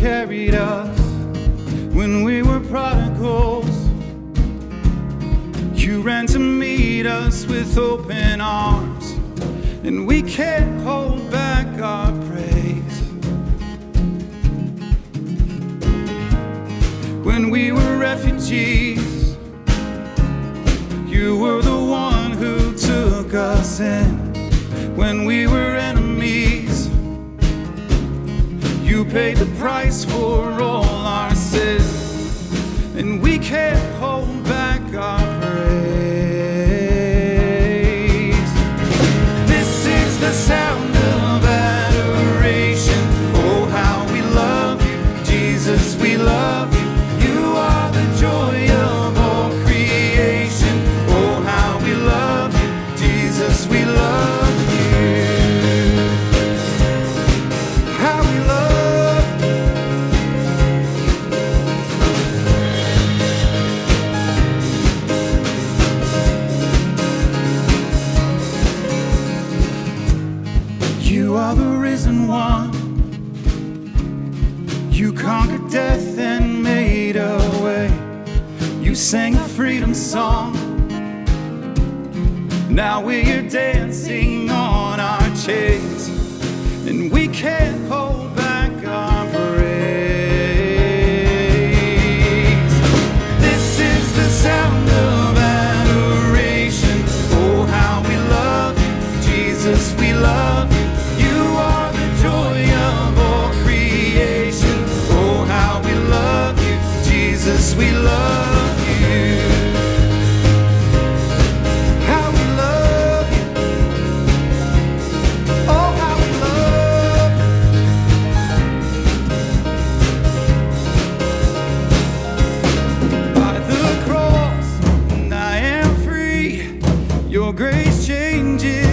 carried us when we were prodigals. You ran to meet us with open arms, and we can't hold back our praise. When we were refugees, you were the one who took us in. When we were enemies, you paid the price for all our sins, and we can't hold back our praise. This is the sound of adoration. Oh, how we love you, Jesus, we love you. You are the joy of all creation. Oh, how we love you, Jesus, we love you. You are the risen one. You conquered death and made a way. You sang a freedom song. Now we're here dancing on our chains, and we can't hold back our praise. This is the sound of adoration. Oh, how we love you, Jesus, we love you. You are the joy of all creation. Oh, how we love you, Jesus, we love you. How we love you. Oh, how we love you. By the cross, I am free. Your grace changes